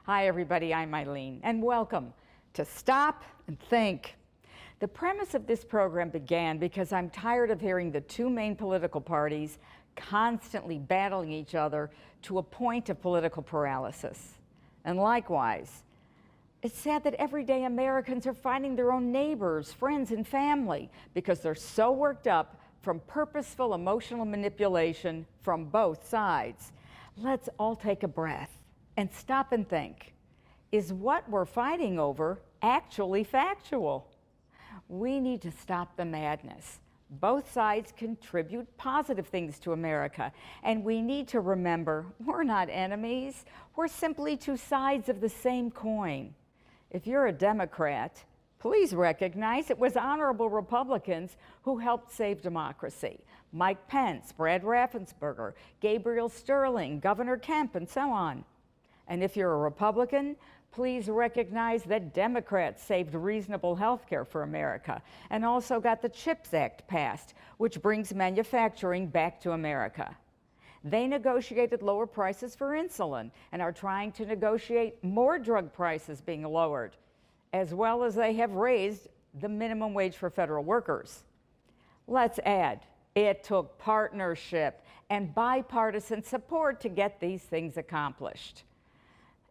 Hi everybody, I'm Eileen, and welcome to Stop and Think. The premise of this program began because I'm tired of hearing the two main political parties constantly battling each other to a point of political paralysis. And likewise, it's sad that everyday Americans are fighting their own neighbors, friends, and family because they're so worked up from purposeful emotional manipulation from both sides. Let's all take a breath and stop and think. Is what we're fighting over actually factual? We need to stop the madness. Both sides contribute positive things to America, and we need to remember we're not enemies. We're simply two sides of the same coin. If you're a Democrat, please recognize it was honorable Republicans who helped save democracy. Mike Pence, Brad Raffensperger, Gabriel Sterling, Governor Kemp, and so on. And if you're a Republican, please recognize that Democrats saved reasonable health care for America and also got the CHIPS Act passed, which brings manufacturing back to America. They negotiated lower prices for insulin and are trying to negotiate more drug prices being lowered, as well as they have raised the minimum wage for federal workers. Let's add, it took partnership and bipartisan support to get these things accomplished.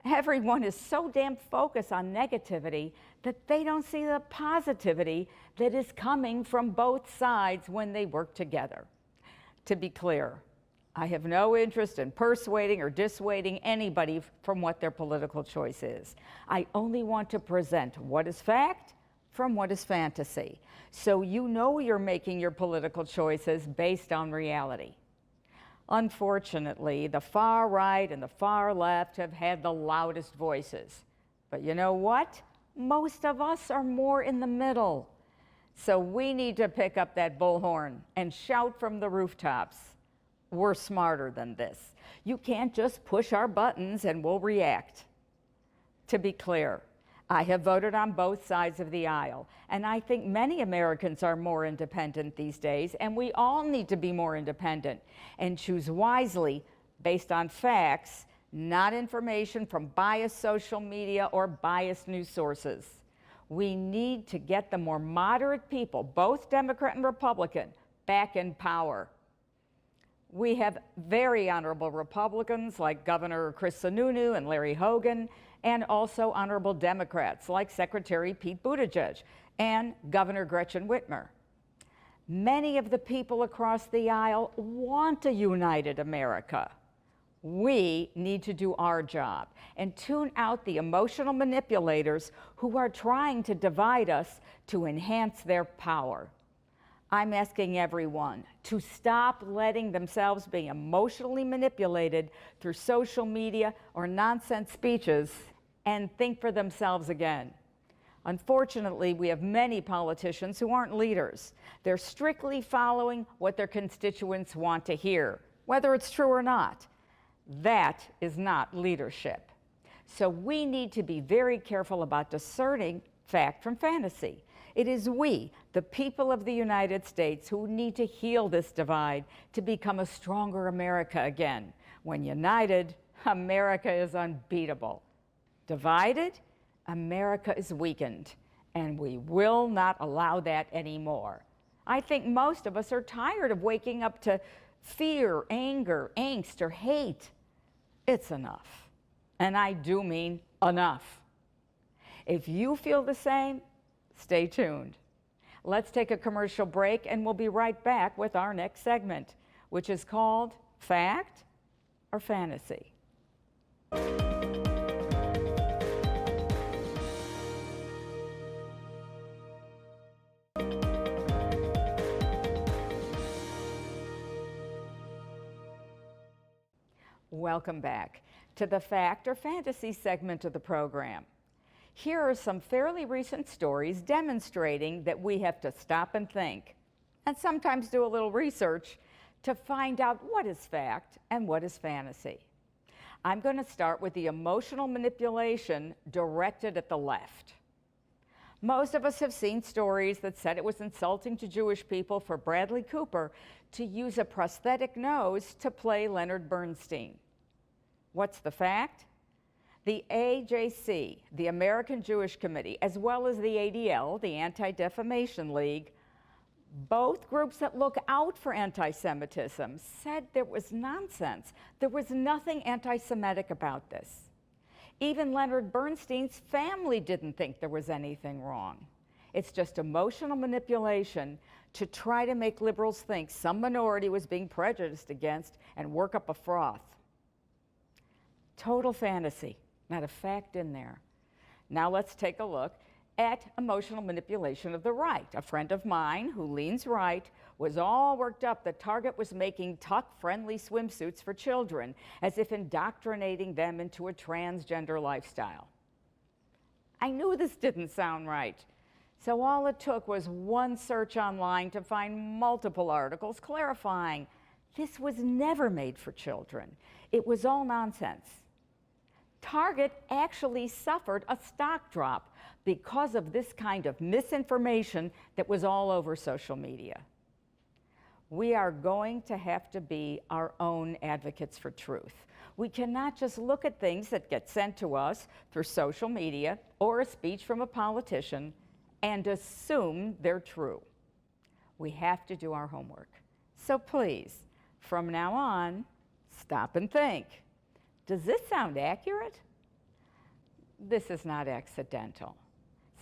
Everyone is so damn focused on negativity that they don't see the positivity that is coming from both sides when they work together. To be clear, I have no interest in persuading or dissuading anybody from what their political choice is. I only want to present what is fact from what is fantasy, so you know you're making your political choices based on reality. Unfortunately, the far right and the far left have had the loudest voices. But you know what? Most of us are more in the middle. So we need to pick up that bullhorn and shout from the rooftops. We're smarter than this. You can't just push our buttons and we'll react. To be clear, I have voted on both sides of the aisle, and I think many Americans are more independent these days, and we all need to be more independent and choose wisely based on facts, not information from biased social media or biased news sources. We need to get the more moderate people, both Democrat and Republican, back in power. We have very honorable Republicans like Governor Chris Sununu and Larry Hogan, and also honorable Democrats like Secretary Pete Buttigieg and Governor Gretchen Whitmer. Many of the people across the aisle want a united America. We need to do our job and tune out the emotional manipulators who are trying to divide us to enhance their power. I'm asking everyone to stop letting themselves be emotionally manipulated through social media or nonsense speeches and think for themselves again. Unfortunately, we have many politicians who aren't leaders. They're strictly following what their constituents want to hear, whether it's true or not. That is not leadership. So we need to be very careful about discerning fact from fantasy. It is we, the people of the United States, who need to heal this divide to become a stronger America again. When united, America is unbeatable. Divided, America is weakened, and we will not allow that anymore. I think most of us are tired of waking up to fear, anger, angst, or hate. It's enough, and I do mean enough. If you feel the same, stay tuned. Let's take a commercial break, and we'll be right back with our next segment, which is called Fact or Fantasy. Welcome back to the Fact or Fantasy segment of the program. Here are some fairly recent stories demonstrating that we have to stop and think, and sometimes do a little research to find out what is fact and what is fantasy. I'm going to start with the emotional manipulation directed at the left. Most of us have seen stories that said it was insulting to Jewish people for Bradley Cooper to use a prosthetic nose to play Leonard Bernstein. What's the fact? The AJC, the American Jewish Committee, as well as the ADL, the Anti-Defamation League, both groups that look out for anti-Semitism, said there was nonsense. There was nothing anti-Semitic about this. Even Leonard Bernstein's family didn't think there was anything wrong. It's just emotional manipulation to try to make liberals think some minority was being prejudiced against and work up a froth. Total fantasy, not a fact in there. Now let's take a look at emotional manipulation of the right. A friend of mine who leans right was all worked up that Target was making tuck-friendly swimsuits for children, as if indoctrinating them into a transgender lifestyle. I knew this didn't sound right. So all it took was one search online to find multiple articles clarifying this was never made for children. It was all nonsense. Target actually suffered a stock drop because of this kind of misinformation that was all over social media. We are going to have to be our own advocates for truth. We cannot just look at things that get sent to us through social media or a speech from a politician and assume they're true. We have to do our homework. So please, from now on, stop and think. Does this sound accurate? This is not accidental.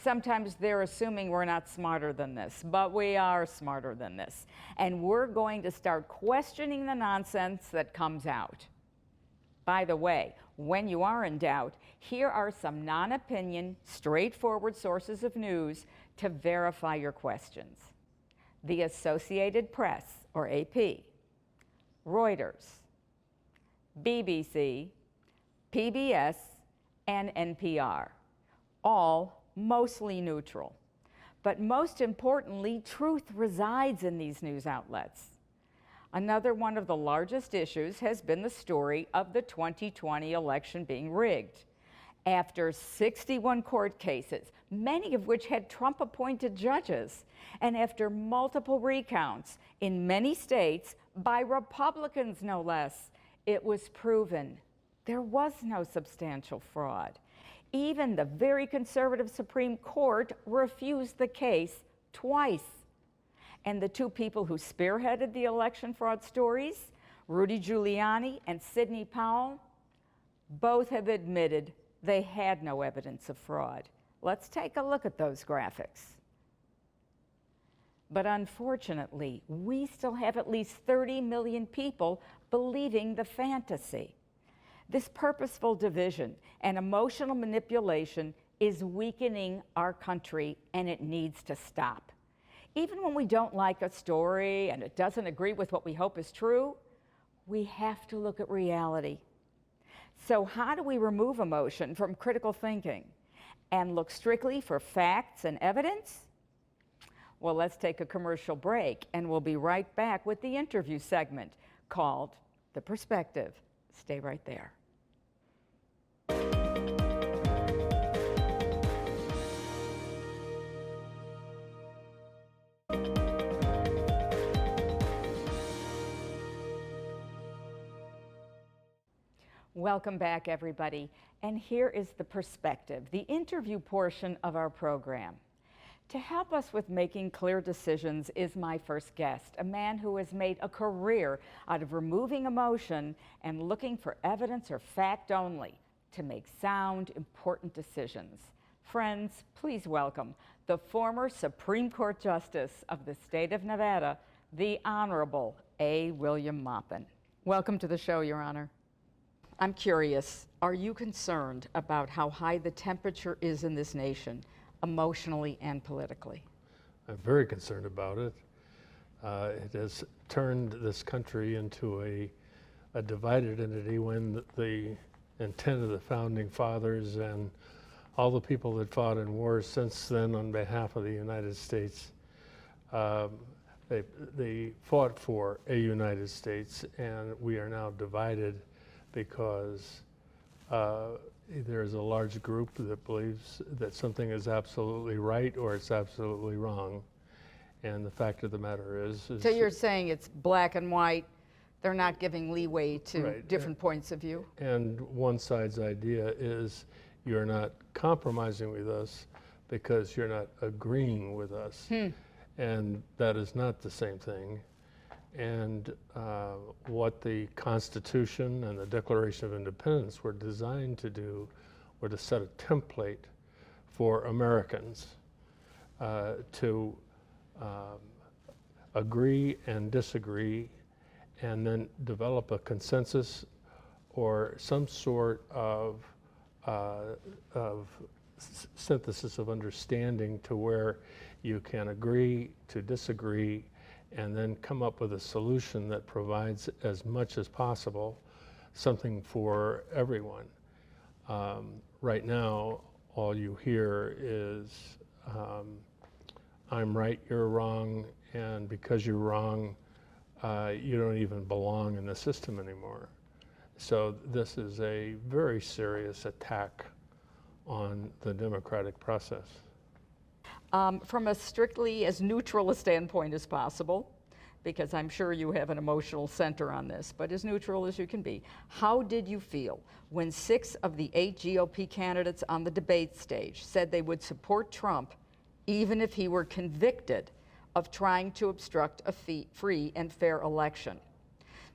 Sometimes they're assuming we're not smarter than this, but we are smarter than this. And we're going to start questioning the nonsense that comes out. By the way, when you are in doubt, here are some non-opinion, straightforward sources of news to verify your questions. The Associated Press, or AP, Reuters, BBC, PBS, and NPR, all mostly neutral. But most importantly, truth resides in these news outlets. Another one of the largest issues has been the story of the 2020 election being rigged. After 61 court cases, many of which had Trump-appointed judges, and after multiple recounts in many states, by Republicans no less, it was proven there was no substantial fraud. Even the very conservative Supreme Court refused the case twice. And the two people who spearheaded the election fraud stories, Rudy Giuliani and Sidney Powell, both have admitted they had no evidence of fraud. Let's take a look at those graphics. But unfortunately, we still have at least 30 million people believing the fantasy. This purposeful division and emotional manipulation is weakening our country, and it needs to stop. Even when we don't like a story and it doesn't agree with what we hope is true, we have to look at reality. So how do we remove emotion from critical thinking and look strictly for facts and evidence? Well, let's take a commercial break, and we'll be right back with the interview segment called The Perspective. Stay right there. Welcome back, everybody. And here is The Perspective, the interview portion of our program. To help us with making clear decisions is my first guest, a man who has made a career out of removing emotion and looking for evidence or fact only to make sound, important decisions. Friends, please welcome the former Supreme Court Justice of the state of Nevada, the Honorable A. William Maupin. Welcome to the show, Your Honor. I'm curious, are you concerned about how high the temperature is in this nation, emotionally and politically? I'm very concerned about it. It has turned this country into a divided entity when the intent of the founding fathers and all the people that fought in wars since then on behalf of the United States, they fought for a United States, and we are now divided because there's a large group that believes that something is absolutely right or it's absolutely wrong. And the fact of the matter is... So you're saying it's black and white, They're not giving leeway to Right. different points of view. And one side's idea is you're not compromising with us because you're not agreeing with us. And that is not the same thing. And what the Constitution and the Declaration of Independence were designed to do were to set a template for Americans to agree and disagree, and then develop a consensus or some sort of synthesis of understanding to where you can agree to disagree and then come up with a solution that provides as much as possible something for everyone. Right now, all you hear is, I'm right, you're wrong, and because you're wrong, you don't even belong in the system anymore. So this is a very serious attack on the democratic process. From a strictly as neutral a standpoint as possible, because I'm sure you have an emotional center on this, but as neutral as you can be, how did you feel when 6 of the 8 GOP candidates on the debate stage said they would support Trump even if he were convicted of trying to obstruct a free and fair election?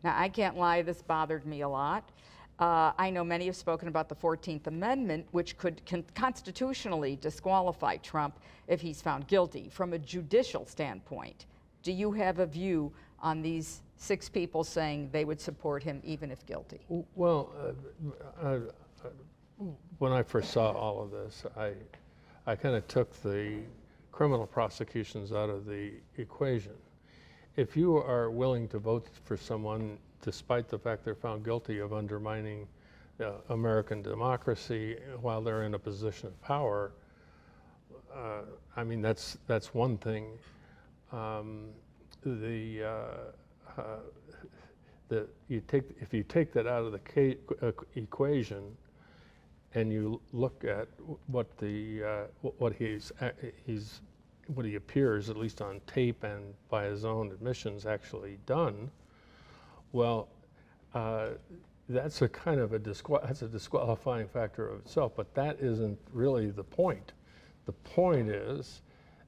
Now, I can't lie, this bothered me a lot. I know many have spoken about the 14th Amendment, which could constitutionally disqualify Trump if he's found guilty. From a judicial standpoint, do you have a view on these 6 people saying they would support him even if guilty? Well, when I first saw all of this, I kind of took the criminal prosecutions out of the equation. If you are willing to vote for someone despite the fact they're found guilty of undermining American democracy while they're in a position of power, I mean, that's one thing. If you take that out of the equation and you look at what he appears, at least on tape and by his own admissions, actually done, well, that's a kind of that's a disqualifying factor of itself. But that isn't really the point. The point is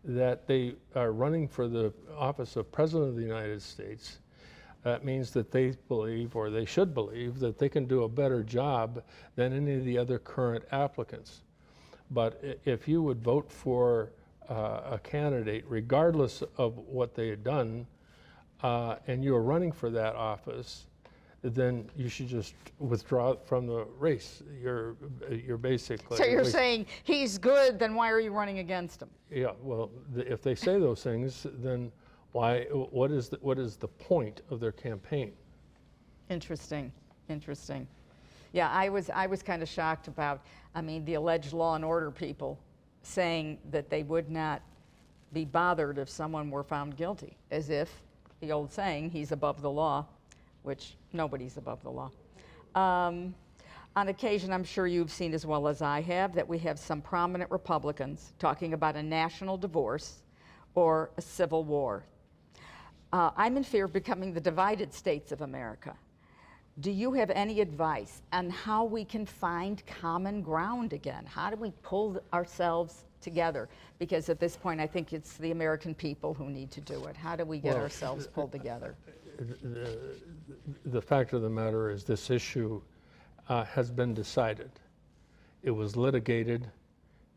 that they are running for the office of President of the United States. That means that they believe, or they should believe, that they can do a better job than any of the other current applicants. But if you would vote for a candidate, regardless of what they had done, and you're running for that office, then you should just withdraw from the race. You're basically... So you're saying he's good, then why are you running against him? Yeah, well, if they say those things, then what is the point of their campaign? Interesting, interesting. Yeah, I was kind of shocked about, I mean, the alleged law and order people saying that they would not be bothered if someone were found guilty, as if the old saying, he's above the law, which nobody's above the law. On occasion, I'm sure you've seen as well as I have, that we have some prominent Republicans talking about a national divorce or a civil war. I'm in fear of becoming the divided states of America. Do you have any advice on how we can find common ground again? How do we pull ourselves together? Because at this point, I think it's the American people who need to do it. How do we get ourselves pulled together? The fact of the matter is this issue has been decided. It was litigated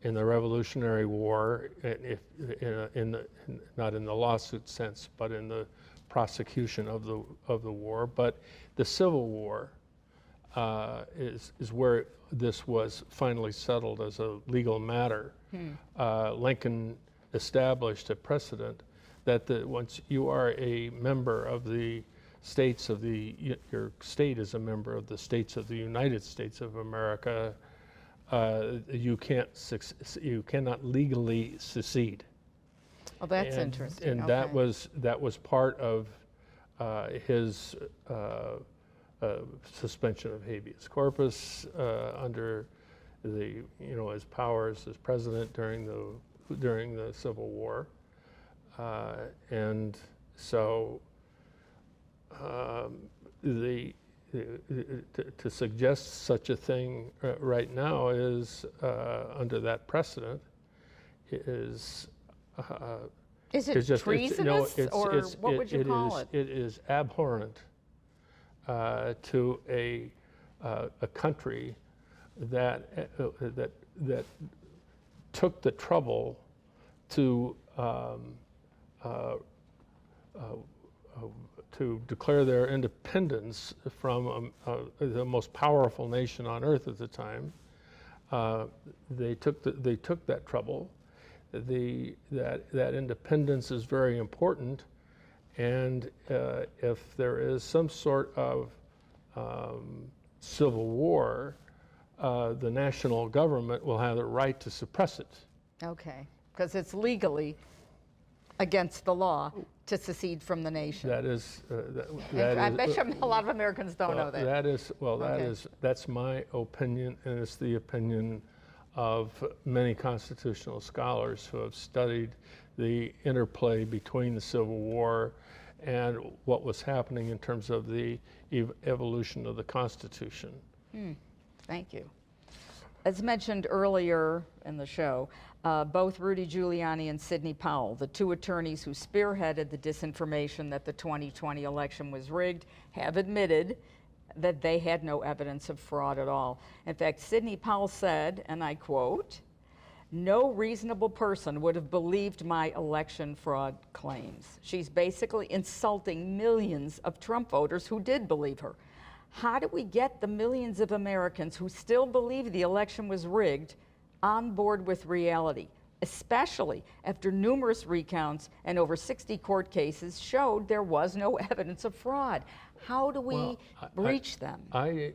in the Revolutionary War, not in the lawsuit sense, but in the prosecution of the war. But the Civil War is where this was finally settled as a legal matter. Lincoln established a precedent that once you are a member of the states of your state is a member of the states of the United States of America, you cannot legally secede. Oh, that's interesting. And okay. that was part of his suspension of habeas corpus under his powers as president during the Civil War, and so to suggest such a thing right now is under that precedent is Is it it's just treasonous, or what would you call it? It is abhorrent to a country that took the trouble to declare their independence from the most powerful nation on earth at the time. They took that trouble. That independence is very important, and if there is some sort of civil war, the national government will have the right to suppress it. Okay, because it's legally against the law to secede from the nation. That is. I bet you a lot of Americans don't know that. That's my opinion, and it's the opinion of many constitutional scholars who have studied the interplay between the Civil War and what was happening in terms of the evolution of the Constitution. Thank you. As mentioned earlier in the show, both Rudy Giuliani and Sidney Powell, the two attorneys who spearheaded the disinformation that the 2020 election was rigged, have admitted that they had no evidence of fraud at all. In fact, Sidney Powell said, and I quote, "No reasonable person would have believed my election fraud claims." She's basically insulting millions of Trump voters who did believe her. How do we get the millions of Americans who still believe the election was rigged on board with reality, especially after numerous recounts and over 60 court cases showed there was no evidence of fraud? How do we reach them? I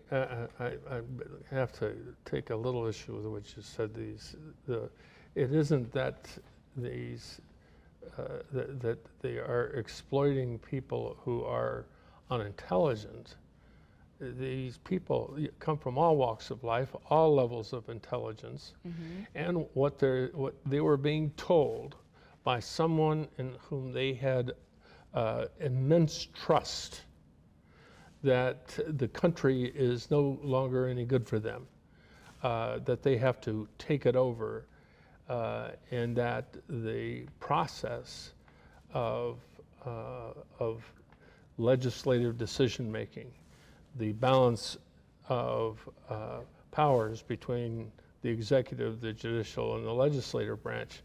have to take a little issue with what you said. It isn't that that they are exploiting people who are unintelligent. These people come from all walks of life, all levels of intelligence, and what they were being told by someone in whom they had immense trust that the country is no longer any good for them, that they have to take it over, and that the process of legislative decision making, the balance of powers between the executive, the judicial, and the legislative branch.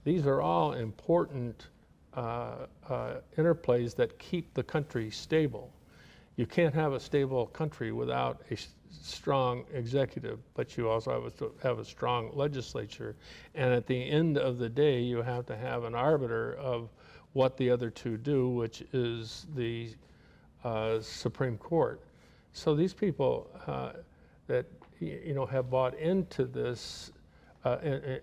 These are all important interplays that keep the country stable. You can't have a stable country without a strong executive, but you also have to have a strong legislature. And at the end of the day, you have to have an arbiter of what the other two do, which is the Supreme Court. So these people that have bought into this,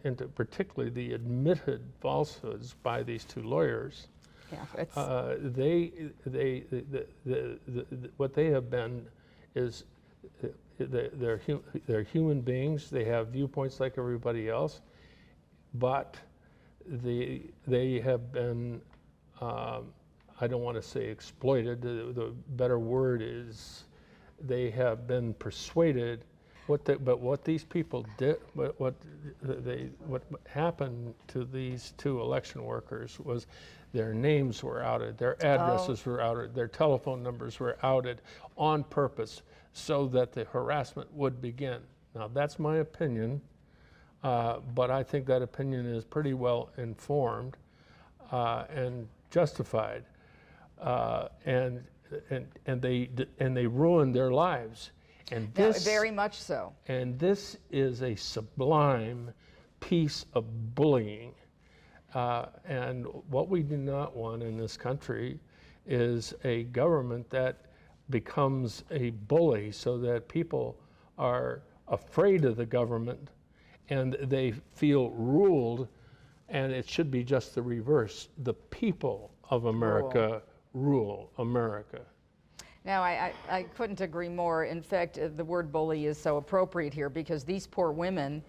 into particularly the admitted falsehoods by these two lawyers, what they have been is they're human beings. They have viewpoints like everybody else, but they have been, I don't want to say exploited. The better word is they have been persuaded. But what these people did, what happened to these two election workers was their names were outed, their addresses were outed, their telephone numbers were outed on purpose so that the harassment would begin. Now that's my opinion, but I think that opinion is pretty well informed and justified, and they ruined their lives. And this, very much so. And this is a sublime piece of bullying. And what we do not want in this country is a government that becomes a bully so that people are afraid of the government and they feel ruled, and it should be just the reverse. The people of America rule America. Now, I couldn't agree more. In fact, the word bully is so appropriate here because these poor women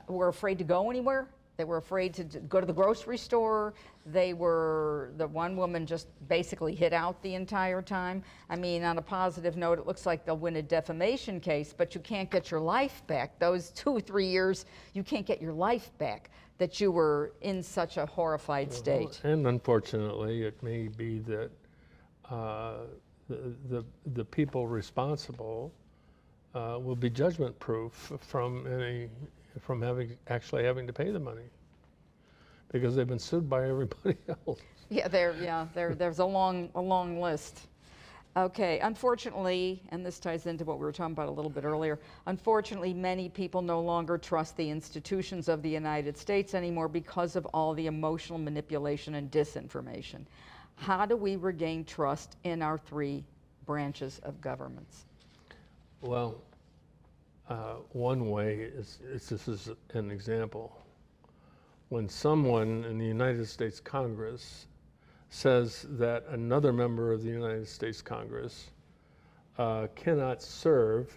were afraid to go anywhere. They were afraid to go to the grocery store. The one woman just basically hid out the entire time. I mean, on a positive note, it looks like they'll win a defamation case, but you can't get your life back. Those 2-3 years, you can't get your life back that you were in such a horrified state. And unfortunately, it may be that the people responsible will be judgment proof from actually having to pay the money, because they've been sued by everybody else. Yeah, there's a long list. Okay, unfortunately, and this ties into what we were talking about a little bit earlier, unfortunately, many people no longer trust the institutions of the United States anymore because of all the emotional manipulation and disinformation. How do we regain trust in our 3 branches of governments? Well, one way is this is an example. When someone in the United States Congress says that another member of the United States Congress cannot serve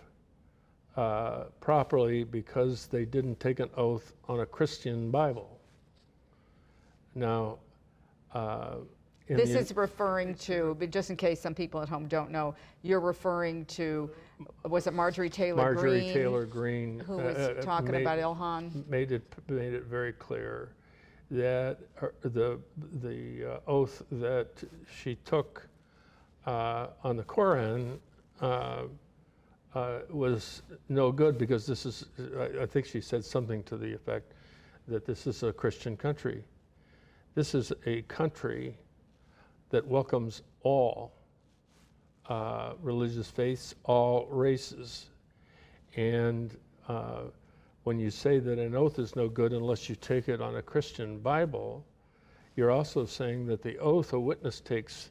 properly because they didn't take an oath on a Christian Bible. Now, this is referring to, but just in case some people at home don't know, you're referring to, was it Marjorie Taylor Greene? Marjorie Taylor Greene, who was talking about Ilhan? Made it very clear that the oath that she took on the Koran was no good, because this is, I think she said something to the effect that this is a Christian country. This is a country that welcomes all religious faiths, all races. And when you say that an oath is no good unless you take it on a Christian Bible, you're also saying that the oath a witness takes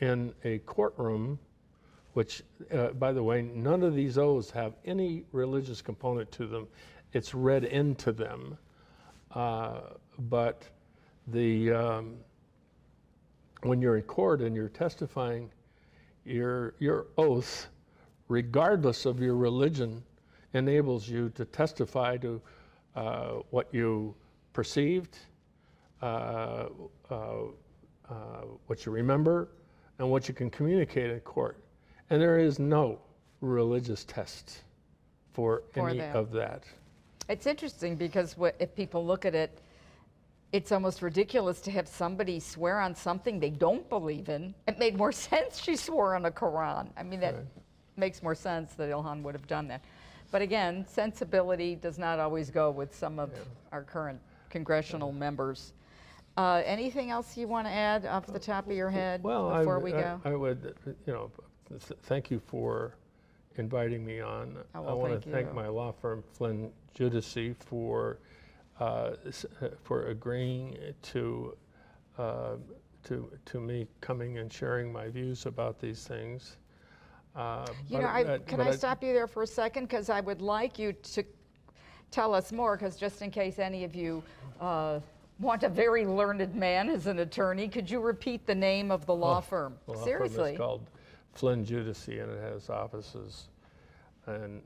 in a courtroom, which, by the way, none of these oaths have any religious component to them. It's read into them. But when you're in court and you're testifying, your oath, regardless of your religion, enables you to testify to what you perceived, what you remember, and what you can communicate in court. And there is no religious test for any of that. It's interesting because if people look at it, it's almost ridiculous to have somebody swear on something they don't believe in. It made more sense she swore on a Quran. I mean, that makes more sense that Ilhan would have done that. But again, sensibility does not always go with some of our current congressional members. Anything else you want to add off the top of your head before we go? I would, thank you for inviting me on. Oh, well, I want to thank my law firm, Flynn Judici, for agreeing to me coming and sharing my views about these things. Can I stop you there for a second? Because I would like you to tell us more, because just in case any of you want a very learned man as an attorney, could you repeat the name of the law firm? The law Seriously. firm is called Flynn Judici, and it has offices in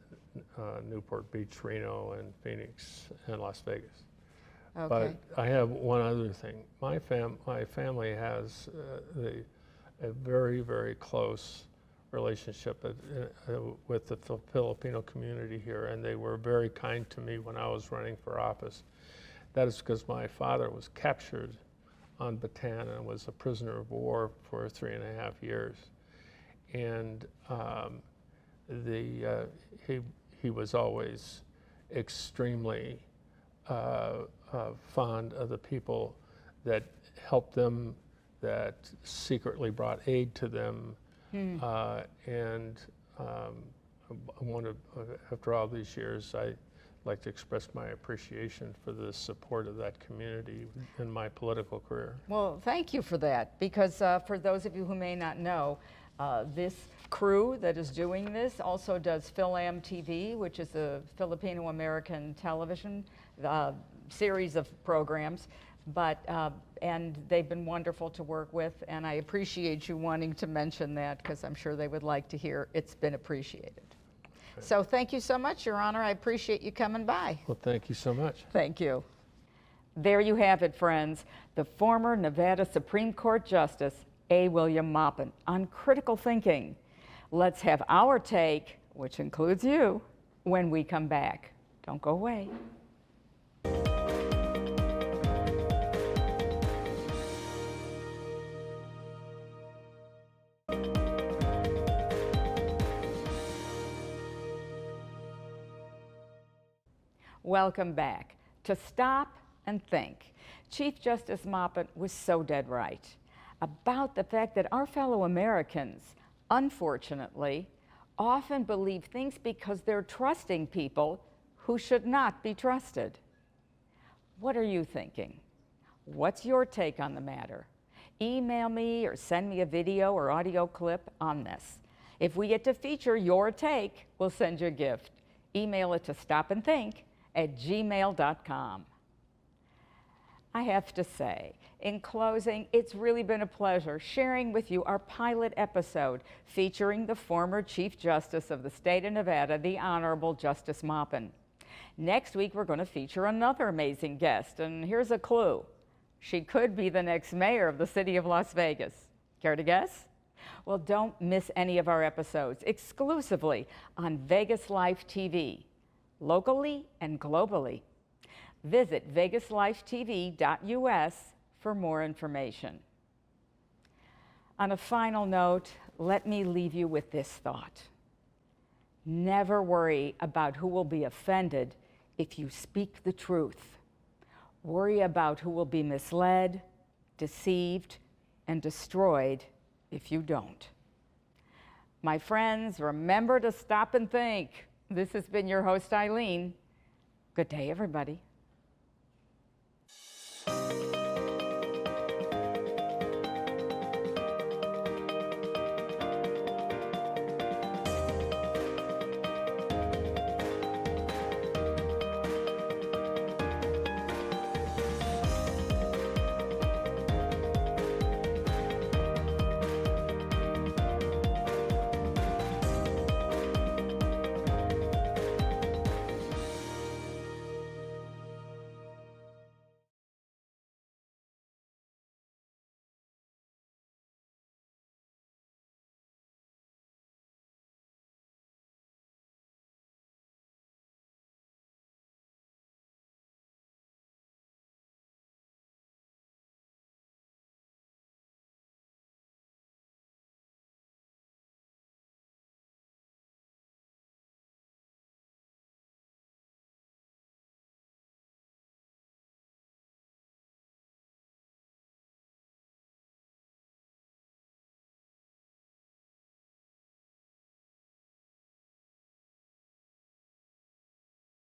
Newport Beach, Reno, and Phoenix, and Las Vegas. Okay. But I have one other thing. My family has a very, very close relationship with the Filipino community here, and they were very kind to me when I was running for office. That is because my father was captured on Bataan and was a prisoner of war for 3.5 years. And he was always extremely fond of the people that helped them, that secretly brought aid to them. I want to, after all these years, I'd like to express my appreciation for the support of that community in my political career. Well, thank you for that, because for those of you who may not know, this crew that is doing this also does Philam TV, which is a Filipino-American television series of programs. But and they've been wonderful to work with, and I appreciate you wanting to mention that, because I'm sure they would like to hear it's been appreciated. Okay. So thank you so much, Your Honor. I appreciate you coming by. Well, thank you so much. Thank you. There you have it, friends. The former Nevada Supreme Court Justice, A. William Maupin, on critical thinking. Let's have our take, which includes you, when we come back. Don't go away. Welcome back to Stop and Think. Chief Justice Maupin was so dead right about the fact that our fellow Americans, unfortunately, often believe things because they're trusting people who should not be trusted. What are you thinking? What's your take on the matter? Email me or send me a video or audio clip on this. If we get to feature your take, we'll send you a gift. Email it to stopandthink@gmail.com. I have to say, in closing, it's really been a pleasure sharing with you our pilot episode featuring the former Chief Justice of the state of Nevada, the Honorable Justice Maupin. Next week, we're going to feature another amazing guest, and here's a clue. She could be the next mayor of the city of Las Vegas. Care to guess? Well, don't miss any of our episodes exclusively on VegasLifeTV, locally and globally. Visit VegasLifeTV.us for more information. On a final note, let me leave you with this thought. Never worry about who will be offended if you speak the truth. Worry about who will be misled, deceived, and destroyed if you don't. My friends, remember to stop and think. This has been your host, Eileen. Good day, everybody.